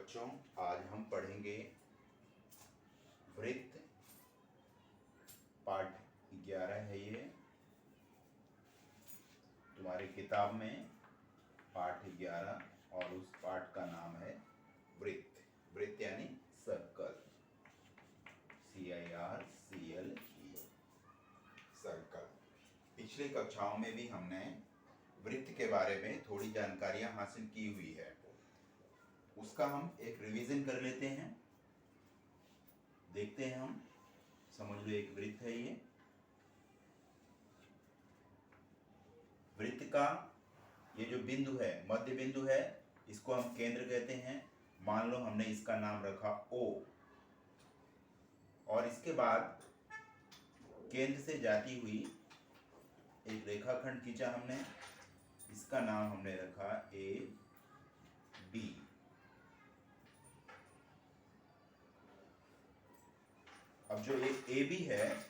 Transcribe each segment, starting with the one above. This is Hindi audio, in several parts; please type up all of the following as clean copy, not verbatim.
बच्चों, आज हम पढ़ेंगे वृत्त। पाठ 11 है ये तुम्हारी किताब में, पाठ 11, और उस पाठ का नाम है वृत्त। वृत्त यानी सर्कल, CIRCLE, सर्कल। पिछली कक्षाओं में भी हमने वृत्त के बारे में थोड़ी जानकारियां हासिल की हुई है, उसका हम एक रिवीजन कर लेते हैं। देखते हैं हम। समझ लो, एक वृत्त है ये। वृत्त का ये जो बिंदु है, मध्य बिंदु है, इसको हम केंद्र कहते हैं। मान लो हमने इसका नाम रखा O, और इसके बाद केंद्र से जाती हुई एक रेखाखंड खींचा हमने, इसका नाम हमने रखा AB। अब जो एक AB है,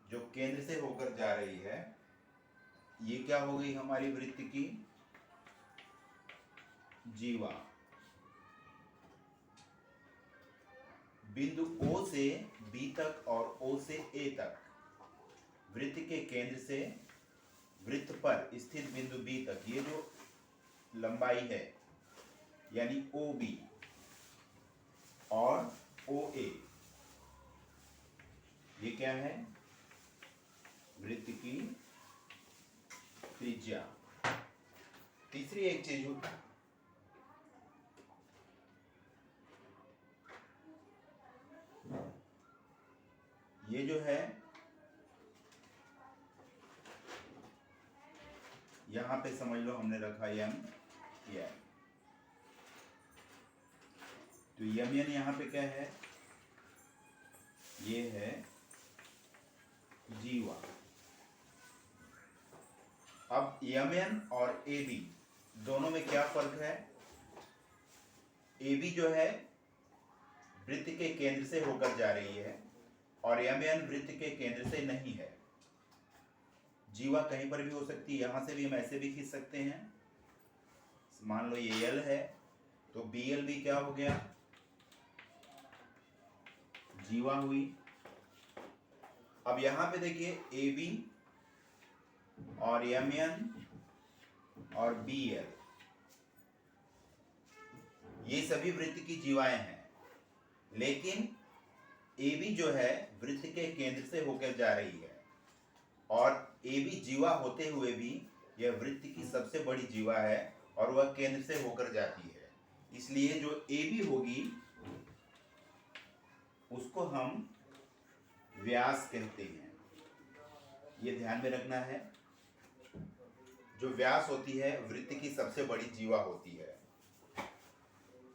जो केंद्र से होकर जा रही है, ये क्या हो गई हमारी वृत्त की जीवा। बिंदु O से B तक और O से A तक, वृत्त के केंद्र से वृत्त पर स्थित बिंदु B तक, ये जो लंबाई है यानी OB और OA, ये क्या है? वृत्त की त्रिज्या। तीसरी एक चीज होती, ये जो है यहां पे समझ लो हमने रखा M। तो MN यहां पे क्या है? ये है जीवा। अब MN और AB दोनों में क्या फर्क है? AB जो है वृत्त के केंद्र से होकर जा रही है और MN वृत्त के केंद्र से नहीं है। जीवा कहीं पर भी हो सकती है, यहां से भी हम ऐसे भी खींच सकते हैं। मान लो ये L है, तो BL भी क्या हो गया? जीवा हुई। अब यहां पे देखिए AB और MN और BL, ये सभी वृत्त की जीवाएं हैं, लेकिन AB जो है वृत्त के केंद्र से होकर जा रही है, और AB जीवा होते हुए भी यह वृत्त की सबसे बड़ी जीवा है और वह केंद्र से होकर जाती है। इसलिए जो AB होगी उसको हम व्यास कहते हैं। ये ध्यान में रखना है, जो व्यास होती है वृत्त की सबसे बड़ी जीवा होती है।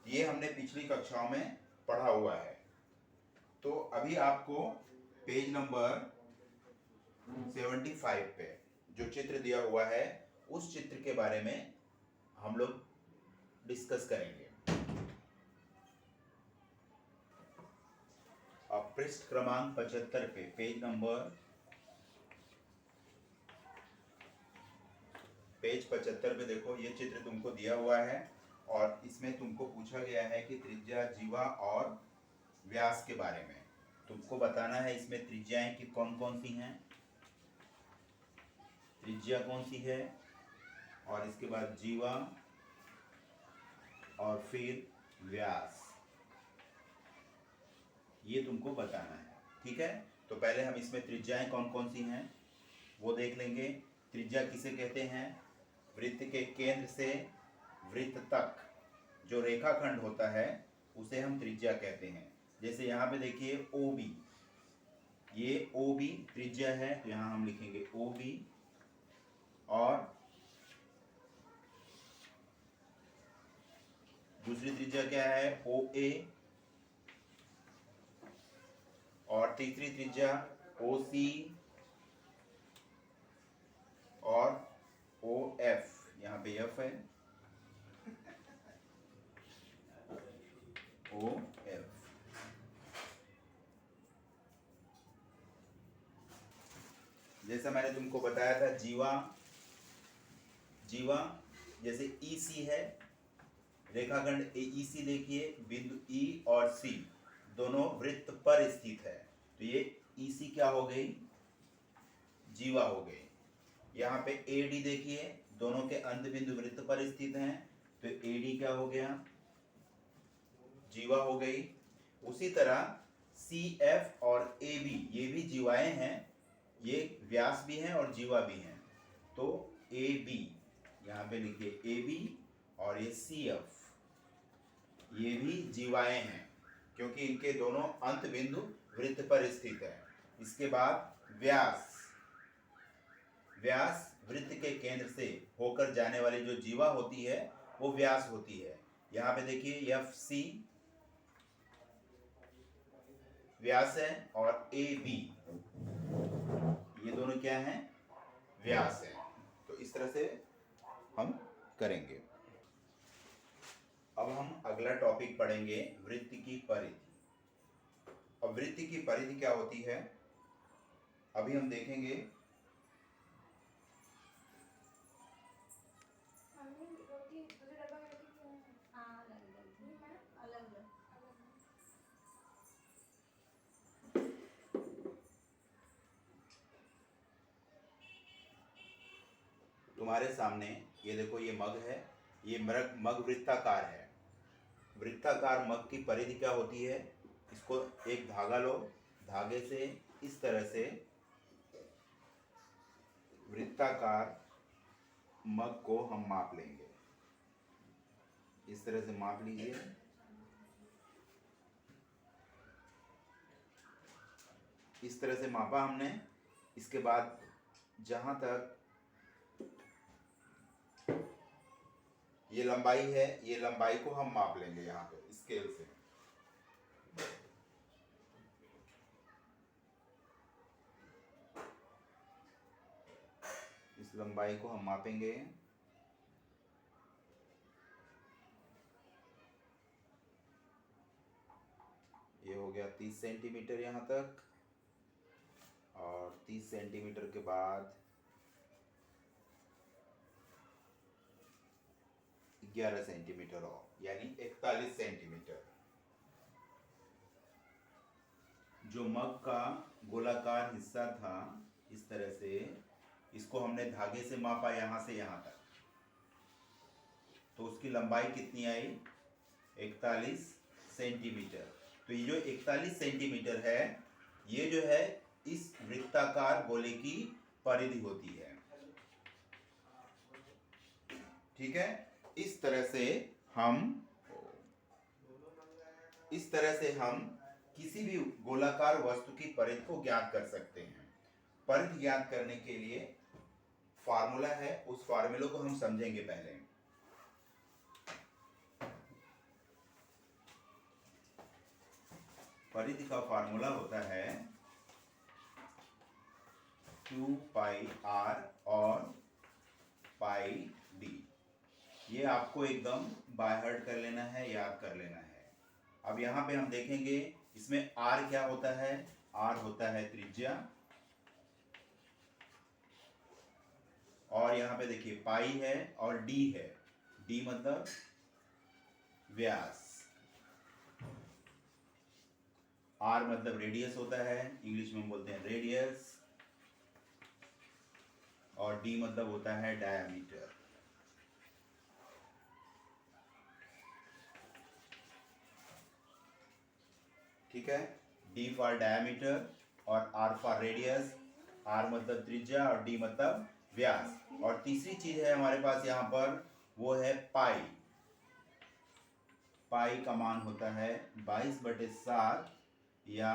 ये हमने पिछली कक्षाओं में पढ़ा हुआ है। तो अभी आपको पेज नंबर 75 पे जो चित्र दिया हुआ है, उस चित्र के बारे में हम लोग डिस्कस करेंगे। अब पृष्ठ क्रमांक 75 पे, पेज 75 पे देखो, ये चित्र तुमको दिया हुआ है और इसमें तुमको पूछा गया है कि त्रिज्या, जीवा और व्यास के बारे में तुमको बताना है। इसमें त्रिज्याएं की कौन कौन सी हैं, त्रिज्या कौन सी है, और इसके बाद जीवा और फिर व्यास, ये तुमको बताना है। ठीक है, तो पहले हम इसमें त्रिज्याएं कौन कौन सी हैं वो देख लेंगे। त्रिज्या किसे कहते हैं? वृत्त के केंद्र से वृत्त तक जो रेखाखंड होता है उसे हम त्रिज्या कहते हैं। जैसे यहाँ पे देखिए OB, ये OB त्रिज्या है, तो यहाँ हम लिखेंगे OB। और दूसरी त्रिज्या क्या है? OA। और तीसरी त्रिज्या OC और OF, यहाँ पे F है, OF। जैसा मैंने तुमको बताया था, जीवा जैसे EC है, रेखाखंड EC देखिए, बिंदु E और C दोनों वृत्त पर स्थित है, तो ये EC क्या हो गई, जीवा हो गई। यहाँ पे AD देखिए, दोनों के अंत बिंदु वृत्त पर स्थित हैं, तो AD क्या हो गया, जीवा हो गई। उसी तरह CF और AB ये भी जीवाएं हैं, ये व्यास भी हैं और जीवा भी हैं, तो AB यहाँ पे लिखिए AB, और ये CF ये भी जीवाएं हैं, क्योंकि इनके दोनों अंत बिंदु वृत्त पर स्थित है। इसके बाद व्यास, व्यास वृत्त के केंद्र से होकर जाने वाली जो जीवा होती है वो व्यास होती है। यहाँ पे देखिए FC व्यास है और AB ये दोनों क्या हैं, व्यास है। तो इस तरह से हम करेंगे। अब हम अगला टॉपिक पढ़ेंगे, वृत्त की परिधि। अब वृत्त की परिधि क्या होती है अभी हम देखेंगे। तुम्हारे सामने ये देखो, ये मग है, ये मग वृत्ताकार है। वृत्ताकार मग की परिधि क्या होती है, इसको एक धागा लो, धागे से इस तरह से वृत्ताकार मग को हम माप लेंगे। इस तरह से माप लीजिए। इस तरह से मापा हमने। इसके बाद जहां तक ये लंबाई है, ये लंबाई को हम माप लेंगे यहाँ पे स्केल से। इस लंबाई को हम मापेंगे। ये हो गया 30 सेंटीमीटर यहाँ तक, और 30 सेंटीमीटर के बाद 11 सेंटीमीटर और यानी 41 सेंटीमीटर। जो मग का गोलाकार हिस्सा था, इस तरह से इसको हमने धागे से मापा यहाँ से यहाँ तक, तो उसकी लंबाई कितनी आई, 41 सेंटीमीटर। तो ये जो 41 सेंटीमीटर है, ये जो है इस वृत्ताकार गोले की परिधि होती है। ठीक है, इस तरह से हम किसी भी गोलाकार वस्तु की परिधि को ज्ञात कर सकते हैं। परिधि ज्ञात करने के लिए फार्मूला है, उस फार्मूले को हम समझेंगे पहले। परिधि का फार्मूला होता है 2 पाई r और पाई d। ये आपको एकदम बाय हार्ट कर लेना है, याद कर लेना है। अब यहाँ पे हम देखेंगे इसमें r क्या होता है, r होता है त्रिज्या, और यहाँ पे देखिए पाई है और d है, d मतलब व्यास, r मतलब रेडियस होता है, इंग्लिश में हम बोलते हैं रेडियस, और d मतलब होता है डायमीटर। ठीक है, d फॉर डायमीटर और r फॉर रेडियस, r मतलब त्रिज्या और d मतलब व्यास। और तीसरी चीज है हमारे पास यहाँ पर, वो है पाई। पाई का मान होता है 22/7 या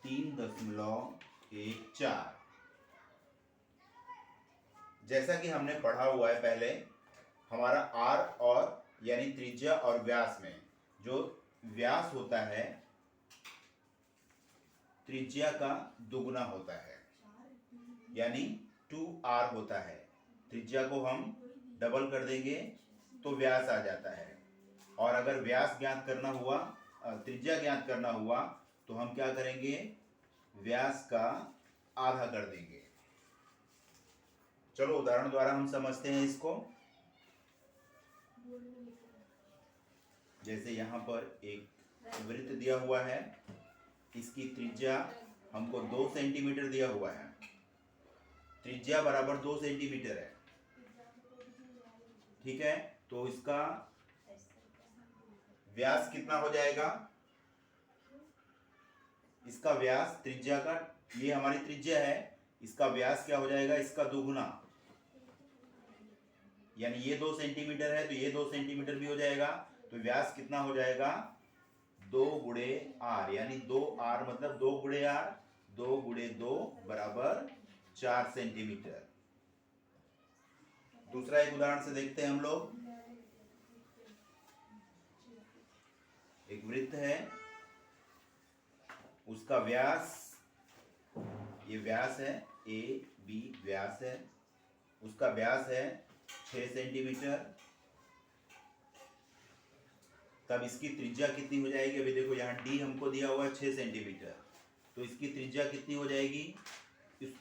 3.14। जैसा कि हमने पढ़ा हुआ है पहले, हमारा r और यानी त्रिज्या और व्यास में जो व्यास होता है त्रिज्या का दुगुना होता है, यानी 2r होता है। त्रिज्या को हम डबल कर देंगे तो व्यास आ जाता है, और अगर व्यास ज्ञात करना हुआ, त्रिज्या ज्ञात करना हुआ, तो हम क्या करेंगे, व्यास का आधा कर देंगे। चलो उदाहरण द्वारा हम समझते हैं इसको। जैसे यहाँ पर एक वृत्त दिया हुआ है, इसकी त्रिज्या हमको 2 सेंटीमीटर दिया हुआ है, त्रिज्या बराबर 2 सेंटीमीटर है, ठीक है। तो इसका व्यास कितना हो जाएगा, इसका व्यास त्रिज्या का, ये हमारी त्रिज्या है, इसका व्यास क्या हो जाएगा, इसका दोगुना, यानी ये 2 सेंटीमीटर है तो ये 2 सेंटीमीटर भी हो जाएगा। तो व्यास कितना हो जाएगा, 2 गुणे आर, यानी 2r मतलब 2 गुणे आर, 2 गुणे 2 बराबर 4 सेंटीमीटर। दूसरा एक उदाहरण से देखते हैं हम लोग। एक वृत्त है, उसका व्यास, ये व्यास है, ए बी व्यास है, उसका व्यास है 6 सेंटीमीटर। तब इसकी त्रिज्या कितनी हो जाएगी, अभी देखो यहाँ डी हमको दिया हुआ है 6 सेंटीमीटर, तो इसकी त्रिज्या कितनी हो जाएगी, इस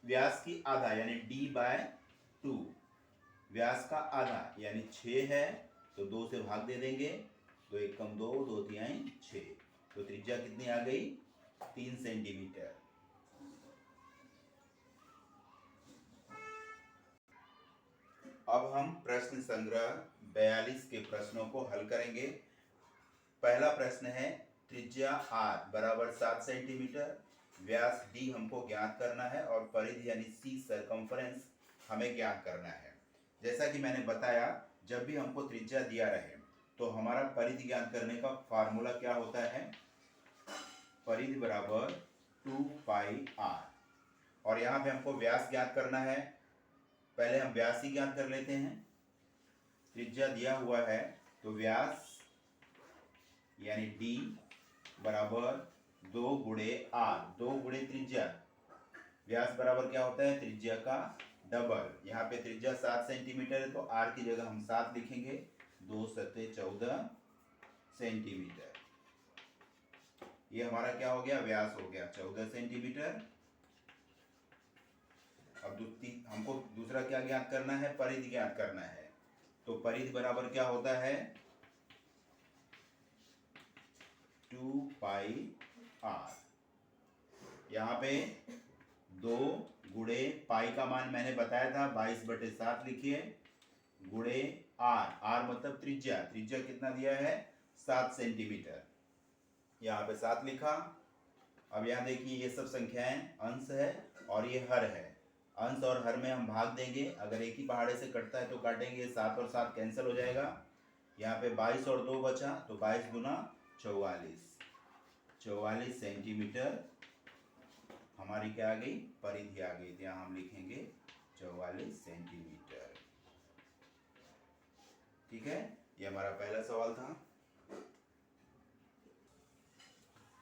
व्यास की आधा यानी d/2, व्यास का आधा यानी 6 है तो 2 से भाग दे देंगे, 2 एकम 2, 2 तिहाई 6, तो त्रिज्या कितनी आ गई, 3 सेंटीमीटर। अब हम प्रश्न संग्रह 42 के प्रश्नों को हल करेंगे। पहला प्रश्न है, त्रिज्या r बराबर 7 सेंटीमीटर, व्यास d हमको ज्ञात करना है और परिधि यानी c सरकमफ्रेंस हमें ज्ञात करना है। जैसा कि मैंने बताया, जब भी हमको त्रिज्या दिया रहे तो हमारा परिधि ज्ञात करने का फार्मूला क्या होता है, परिधि बराबर 2 पाई r, और यहाँ पे हमको व्यास ज्ञात करना है। पहले हम व्यास ही ज्ञात कर लेते हैं। त्रिज्या दिया हुआ है तो व्यास यानी d बराबर 2 गुणे r, 2 गुणे त्रिज्या, व्यास बराबर क्या होता है, त्रिज्या का डबल। यहाँ पे त्रिज्या 7 सेंटीमीटर है तो r की जगह हम 7 लिखेंगे, 2 सत्ते 14 सेंटीमीटर। ये हमारा क्या हो गया, व्यास हो गया 14 सेंटीमीटर। अब हमको दूसरा क्या ज्ञात करना है, परिधि ज्ञात करना है। तो परिधि बराबर क्या होता है, 2 पाई r, यहाँ पे 2 गुणे पाई का मान मैंने बताया था 22/7 लिखिए, गुणे r, r मतलब त्रिज्या, त्रिज्या कितना दिया है 7 सेंटीमीटर, यहाँ पे 7 लिखा। अब यहाँ देखिए ये सब संख्याएं अंश है और ये हर है, अंश और हर में हम भाग देंगे, अगर एक ही पहाड़े से कटता है तो काटेंगे, 7 और 7 कैंसिल हो जाएगा, यहाँ पे 22 और 2 बचा तो 22 गुना 44 सेंटीमीटर हमारी क्या आ गई, परिधि आ गई। यहाँ हम लिखेंगे 44 सेंटीमीटर, ठीक है। ये हमारा पहला सवाल था।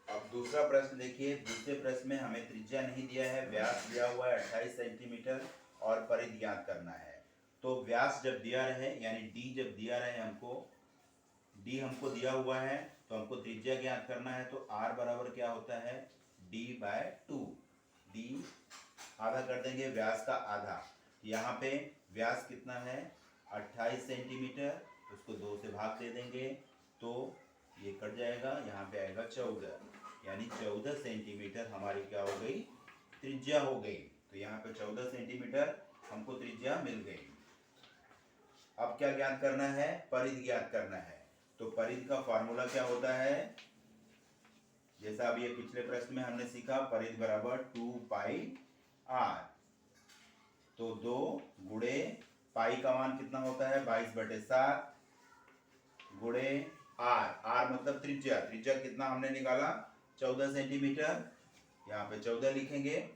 अब दूसरा प्रश्न देखिए। दूसरे प्रश्न में हमें त्रिज्या नहीं दिया है, व्यास दिया हुआ है 28 सेंटीमीटर और परिधि ज्ञात करना है। तो व्यास जब दिया रहे यानी d जब दिया रहे हमको, d हमको दिया हुआ है तो हमको त्रिज्या ज्ञात करना है, तो r बराबर क्या होता है, d/2, d आधा कर देंगे, व्यास का आधा, यहाँ पे व्यास कितना है 28 सेंटीमीटर, उसको 2 से भाग दे देंगे तो ये कट जाएगा, यहाँ पे आएगा 14, यानी 14 सेंटीमीटर हमारी क्या हो गई, त्रिज्या हो गई। तो यहाँ पे 14 सेंटीमीटर हमको त्रिज्या मिल गई। अब क्या ज्ञात करना है, परिधि ज्ञात करना है। तो परिधि का फार्मूला क्या होता है, जैसा अब ये पिछले प्रश्न में हमने सीखा, परिधि बराबर 2 पाई r, तो 2 गुणे पाई का मान कितना होता है 22/7 गुणे r, r मतलब त्रिज्या, त्रिज्या कितना हमने निकाला 14 सेंटीमीटर, यहाँ पे 14 लिखेंगे,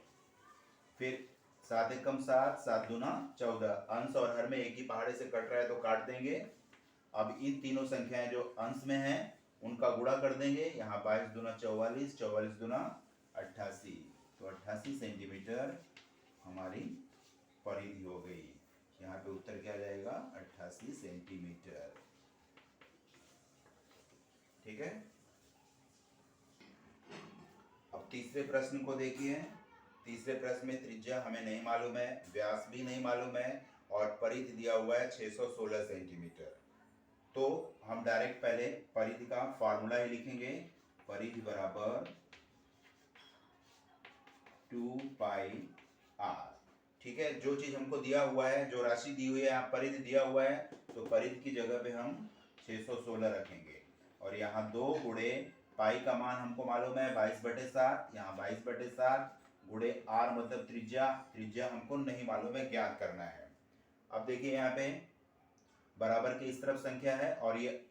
फिर 7 एकम 7, 7 दूना 14, अंश और हर में एक ही पहाड़े से कट रहा है तो काट देंगे। अब इन तीनों संख्याएं जो अंश में हैं उनका गुणा कर देंगे, यहाँ 22 दूना 44, 44 दूना 88, तो 88 सेंटीमीटर हमारी परिधि हो गई। यहाँ पे उत्तर क्या जाएगा 88 सेंटीमीटर, ठीक है। अब तीसरे प्रश्न को देखिए। तीसरे प्रश्न में त्रिज्या हमें नहीं मालूम है, व्यास भी नहीं मालूम है और परिधि दिया हुआ है 616 सेंटीमीटर। तो हम डायरेक्ट पहले परिधि का फॉर्मूला ही लिखेंगे। परिधि बराबर 2 पाई आर। ठीक है, जो चीज हमको दिया हुआ है, जो राशि दी हुई है, यहाँ परिधि दिया हुआ है, तो परिधि की जगह पे हम 616 रखेंगे। और यहाँ 2 गुणे पाई का मान हमको मालूम है 22/7, यहाँ 22/7 गुणे आर मतलब त्रिज्या। त्रिज्या हमको नहीं मालूम है, ज्ञात करना है। अब देखिए यहाँ पे बराबर के इस तरफ संख्या है और ये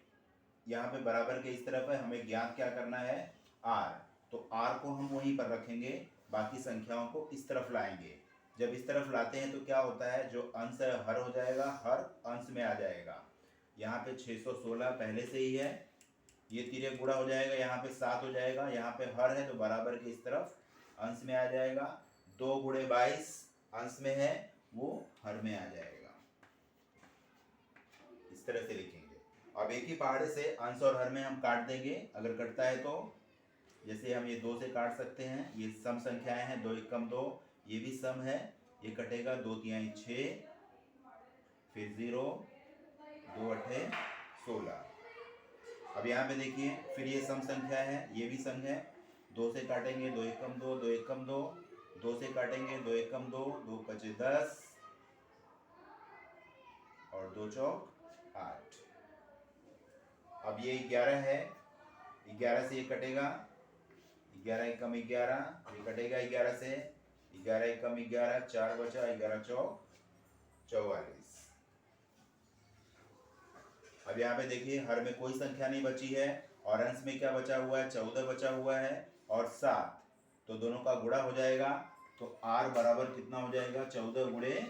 यहाँ पे बराबर के इस तरफ है। हमें ज्ञात क्या करना है, आर। तो आर को हम वहीं पर रखेंगे, बाकी संख्याओं को इस तरफ लाएंगे। जब इस तरफ लाते हैं तो क्या होता है, जो अंश है हर हो जाएगा, हर अंश में आ जाएगा। यहाँ पे 616 पहले से ही है, ये तिर्यक गुणा हो जाएगा, यहाँ पे 7 हो जाएगा, यहाँ पे हर है तो बराबर के इस तरफ अंश में आ जाएगा। 2 गुणे 22 अंश में है, वो हर में आ जाएगा। इस तरह से लिखेंगे। अब एक ही पहाड़े से अंश और हर में हम काट देंगे, अगर कटता है तो। जैसे हम ये 2 से काट सकते हैं, ये सम संख्याएं हैं, 2 एकम 2, ये भी सम है, ये कटेगा 2 तिहाई 6, फिर 0, 2 अठे 16। अब यहाँ पे देखिए फिर ये सम संख्या है, ये भी सम है। 2 से काटेंगे 2 एकम 2, 2 एकम 2, 2 से काटेंगे 2 एकम 2, 2 पचे 10 और 2 चौक 8। अब ये 11 है, 11 से ये कटेगा, 11 एकम 11, ये कटेगा 11 से, 11 एकम 11, 4 बचा, 11 चौक 44। अब यहाँ पे देखिए हर में कोई संख्या नहीं बची है और अंश में क्या बचा हुआ है, 14 बचा हुआ है और 7, तो दोनों का गुणा हो जाएगा। तो r बराबर कितना हो जाएगा, 14 गुणे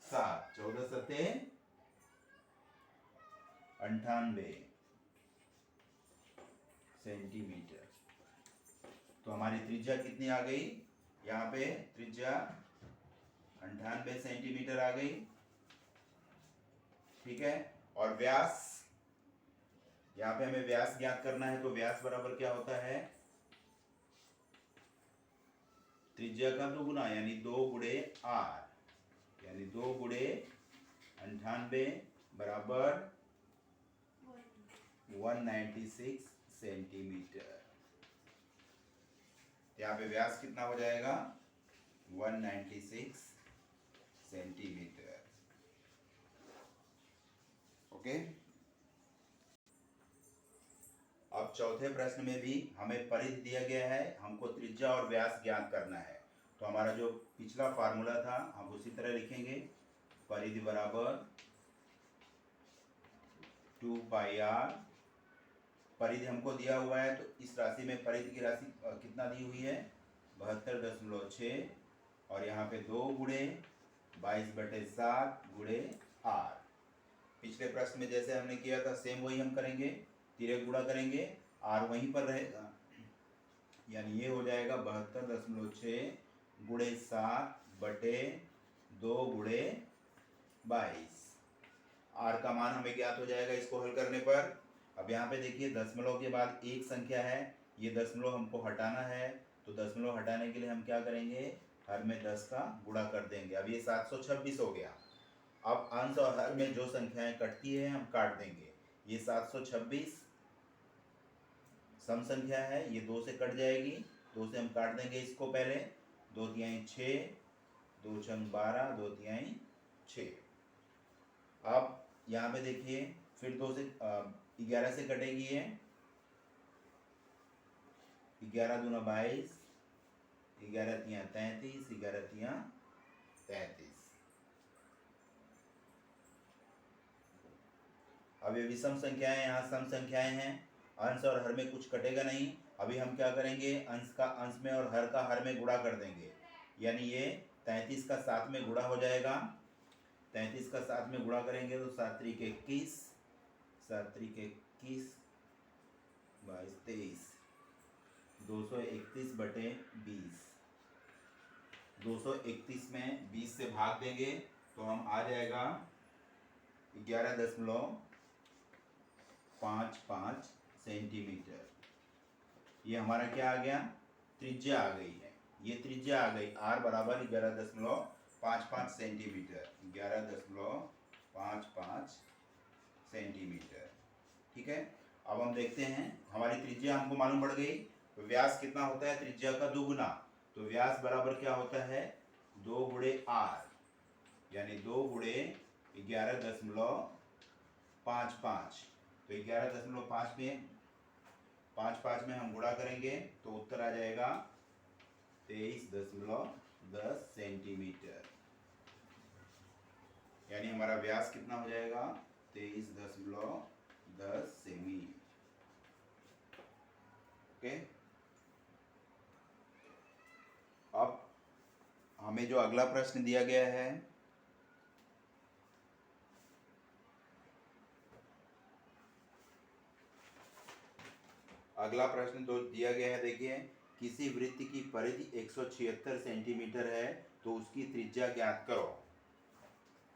7, 14 सत्ते 98 सेंटीमीटर। तो हमारी त्रिज्या कितनी आ गई, यहाँ पे त्रिज्या 98 सेंटीमीटर आ गई। ठीक है, और व्यास, यहाँ पे हमें व्यास ज्ञात करना है, तो व्यास बराबर क्या होता है, त्रिज्या का 2 गुना यानी 2 गुणे आर, यानी 2 गुणे 98 बराबर 196 सेंटीमीटर। यहाँ पे व्यास कितना हो जाएगा, 196 सेंटीमीटर। ओके। अब चौथे प्रश्न में भी हमें परिधि दिया गया है, हमको त्रिज्या और व्यास ज्ञात करना है। तो हमारा जो पिछला फार्मूला था हम उसी तरह लिखेंगे। परिधि बराबर 2 पाई आर। परिधि हमको दिया हुआ है, तो इस राशि में परिधि की राशि कितना दी हुई है, 72.6, और यहाँ पे 2 गुणे 22/7 गुणे आर। पिछले प्रश्न में जैसे हमने किया था सेम वही हम करेंगे, तिर्यक गुणा करेंगे, आर वहीं पर रहेगा, यानी ये हो जाएगा 72.6 गुणे 7 बटे 2 गुणे 22। आर का मान हमें ज्ञात हो जाएगा इसको हल करने पर। अब यहाँ पे देखिए दशमलव के बाद एक संख्या है, ये दशमलव हमको हटाना है, तो दशमलव हटाने के लिए हम क्या करेंगे, हर में 10 का गुणा कर देंगे। अब ये 726 हो गया। अब अंश और हर में जो संख्याएं कटती है हम काट देंगे। ये 726 सम संख्या है, ये 2 से कट जाएगी, 2 से हम काट देंगे इसको पहले, 2 तिहाई 6, 2 छंग 12, 2 तिहाई 6। अब यहाँ पे देखिए फिर 2 से 11 से कटेगी ये, 11 दूना 22, 11 तिया 33, 11 तिया 33। अब ये विषम संख्याएं, यहाँ सम संख्याएं हैं, अंश और हर में कुछ कटेगा नहीं। अभी हम क्या करेंगे, अंश का अंश में और हर का हर में गुणा कर देंगे, यानी ये 33 का 7 में गुणा हो जाएगा। 33 का 7 में गुणा करेंगे तो 7 त्रिक 21, 7 त्रिक 21, 22 23, 231 बटे 20। 231 में 20 से भाग देंगे तो हम आ जाएगा 11.55 सेंटीमीटर। ये हमारा क्या आ गया, त्रिज्या आ गई है, ये त्रिज्या आ गई। आर बराबर 11.55 सेंटीमीटर, 11.55 सेंटीमीटर। ठीक है, अब हम देखते हैं, हमारी त्रिज्या हमको मालूम पड़ गई, तो व्यास कितना होता है त्रिज्या का दुगुना, तो व्यास बराबर क्या होता है 2 गुणे आर, यानी 2 गुणे 11.55, तो 11.5 में 5 में हम गुणा करेंगे तो उत्तर आ जाएगा 23.10 सेंटीमीटर, यानी हमारा व्यास कितना हो जाएगा 23.10 सेमी। ओके, अब हमें जो अगला प्रश्न दिया गया है, अगला प्रश्न जो दिया गया है, देखिए, किसी वृत्त की परिधि 176 सेंटीमीटर है तो उसकी त्रिज्या ज्ञात करो।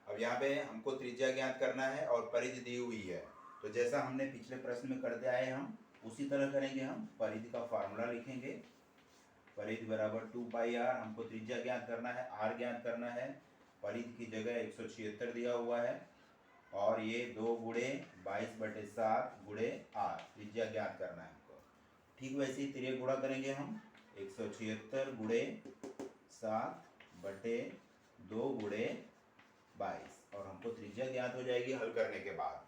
अब यहाँ पे हमको त्रिज्या ज्ञात करना है और परिधि दी हुई है, तो जैसा हमने पिछले प्रश्न में करते आए हम उसी तरह करेंगे। हम परिधि का फार्मूला लिखेंगे, परिधि बराबर 2 पाई आर, हमको त्रिज्या ज्ञात करना है, आर ज्ञात करना है, परिधि की जगह 176 दिया हुआ है और ये 2 गुणे 22/7 गुणे आर, त्रिज्या ज्ञात करना है हमको। ठीक वैसे ही त्रिज्या गुणा करेंगे हम, 176 गुणे 7/2 गुणे 22 और हमको त्रिज्या ज्ञात हो जाएगी हल करने के बाद।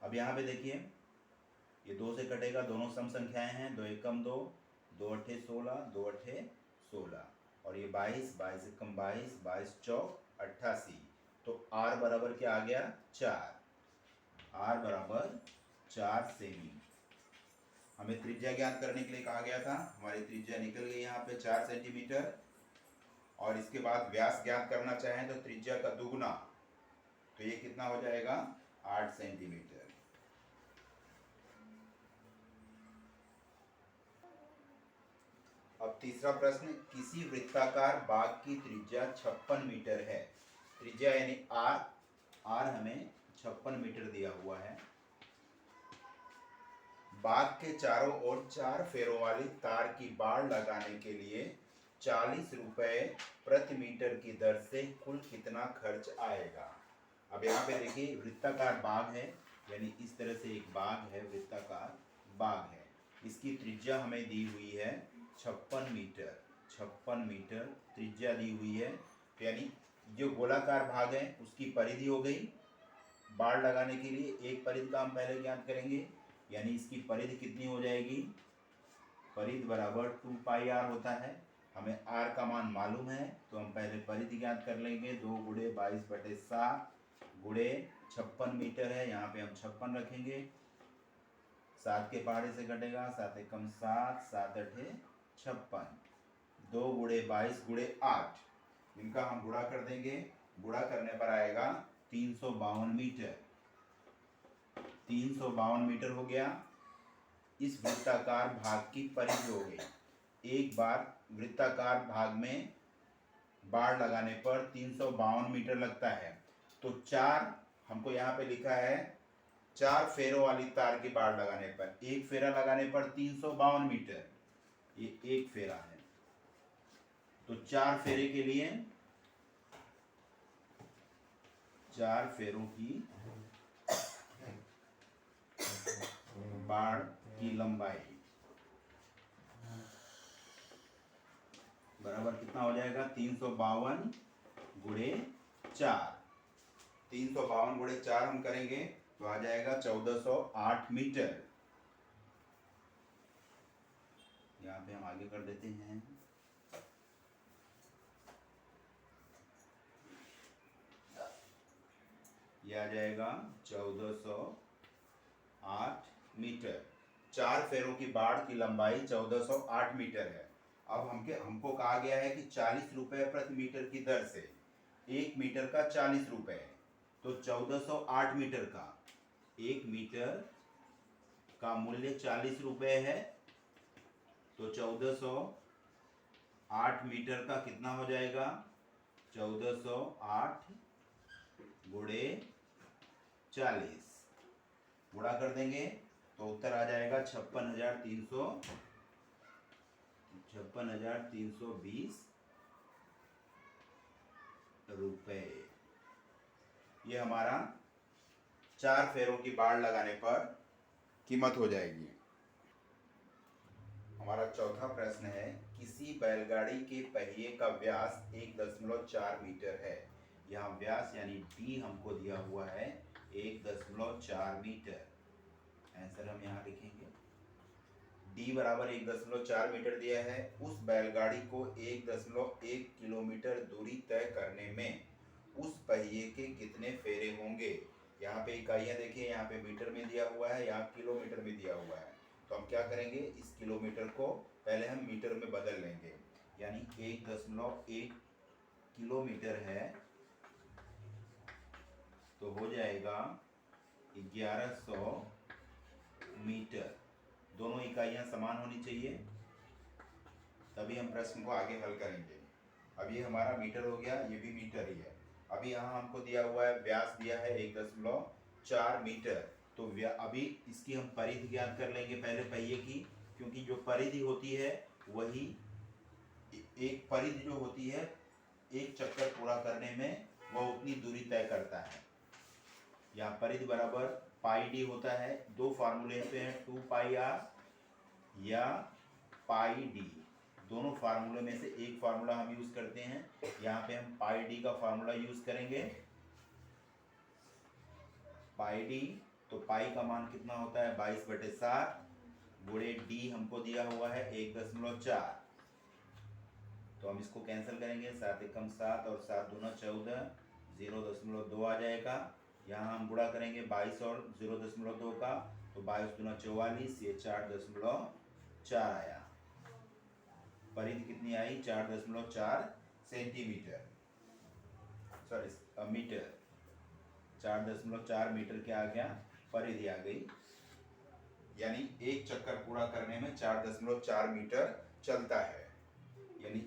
अब यहाँ पे देखिए, ये 2 से कटेगा, दोनों सम संख्याएं हैं, 2 एकम 2, 2 अट्ठे 16, 2 अट्ठे 16 और ये 22, 22 एकम 22, 22 चौक 88, तो R बराबर क्या आ गया 4, R बराबर 4 सेमी। हमें त्रिज्या ज्ञात करने के लिए कहा गया था, हमारी त्रिज्या निकल गई यहाँ पे 4 सेंटीमीटर, और इसके बाद व्यास ज्ञात करना चाहें तो त्रिज्या का दुगुना, तो ये कितना हो जाएगा 8 सेंटीमीटर। अब तीसरा प्रश्न, किसी वृत्ताकार बाग की त्रिज्या 56 मीटर है, त्रिज्या यानी आर, आर हमें 56 मीटर दिया हुआ है। बाग के चारों ओर 4 फेरों वाली तार की बाड़ लगाने के लिए 40 रुपए प्रति मीटर की दर से कुल कितना खर्च आएगा। अब यहाँ पे देखिए, वृत्ताकार बाग है, यानी इस तरह से एक बाग है, वृत्ताकार बाग है, इसकी त्रिज्या हमें दी हुई है 56 मीटर, 56 मीटर त्रिज्या दी हुई है, तो यानी जो गोलाकार भाग है उसकी परिधि हो गई, बाड़ लगाने के लिए एक परिधि का हम पहले ज्ञात करेंगे, यानी इसकी परिधि कितनी हो जाएगी, परिधि बराबर 2 पाई आर होता है, हमें आर का मान मालूम है तो हम पहले परिधि ज्ञात कर लेंगे, 2 गुणे 22/7 गुणे 56 मीटर है, यहाँ पे हम 56 रखेंगे, 7 के पहाड़े से घटेगा, 7 एकम 7, 7 अठे 56, 2 गुणे 22 गुणे 8, इनका हम गुणा कर देंगे, गुणा करने पर आएगा 352 मीटर, 352 मीटर हो गया। इस वृत्ताकार भाग की परिधि हो गई। एक बार वृत्ताकार भाग में बाड़ लगाने पर 352 मीटर लगता है, तो 4 हमको यहाँ पे लिखा है, 4 फेरों वाली तार की बाड़ लगाने पर, एक फेरा लगाने पर 352 मीटर, ये एक फेरा है, तो 4 फेरे के लिए 4 फेरों की बाड़ की लंबाई बराबर कितना हो जाएगा 352 गुणे 4, 352 गुणे 4 हम करेंगे तो आ जाएगा 1408 मीटर। यहाँ पे हम आगे कर देते हैं, ये आ जाएगा 1408 मीटर। 4 फेरों की बाड़ की लंबाई 1408 मीटर है। अब हमको कहा गया है कि 40 रुपए प्रति मीटर की दर से 1 मीटर का 40 रुपए, तो 1408 मीटर का 1 मीटर का मूल्य 40 रुपए है, तो 1408 मीटर का कितना हो जाएगा 1408 गुणे 40, गुणा कर देंगे तो उत्तर आ जाएगा 56,320 रुपए। ये हमारा 4 फेरों की बाड़ लगाने पर कीमत हो जाएगी। हमारा चौथा प्रश्न है, किसी बैलगाड़ी के पहिए का व्यास 1.4 मीटर है। यहाँ व्यास यानी डी हमको दिया हुआ है 1.4 मीटर। आंसर हम यहाँ लिखेंगे, डी बराबर 1.4 मीटर दिया है। उस बैलगाड़ी को 1.1 किलोमीटर दूरी तय करने में उस पहिए के कितने फेरे होंगे। यहाँ पे इकाइयाँ देखिए, यहाँ पे मीटर में दिया हुआ है, यहाँ किलोमीटर में दिया हुआ है। तो हम क्या करेंगे, इस किलोमीटर को पहले हम मीटर में बदल लेंगे, यानी 1.1 किलोमीटर है तो हो जाएगा 1100 मीटर। दोनों इकाइयाँ समान होनी चाहिए, तभी हम प्रश्न को आगे हल करेंगे। अब ये हमारा मीटर हो गया, ये भी मीटर ही है। अभी यहाँ हमको दिया हुआ है, व्यास दिया है 1.4 मीटर। तो अभी इसकी हम परिधि ज्ञात कर लेंगे पहले पहिए की, क्योंकि जो परिधि होती है वही एक परिधि जो होती है एक चक्कर पूरा करने में वह उतनी दूरी तय करता है। यहाँ परिधि बराबर पाई डी होता है। दो फार्मूले पे हैं, 2 पाई आर या पाई डी। दोनों फार्मूले में से एक फार्मूला हम यूज करते हैं। यहाँ पे हम पाई डी का फार्मूला यूज करेंगे। पाई डी, तो पाई का मान कितना होता है 22/7 गुणे डी हमको दिया हुआ है 1.4। तो हम इसको कैंसिल करेंगे, 7 एकम 7 और 7 दूना 14, 0.2 आ जाएगा। यहाँ हम गुणा करेंगे 22 और 0.2 का, तो 22 दूना 44, ये 4.4 आया। परिधि कितनी आई, 4.4 सेंटीमीटर, सॉरी मीटर। 4.4 मीटर क्या आ गया, परिधि आ गई। यानी एक चक्कर पूरा करने में 4.4 मीटर चलता है, यानी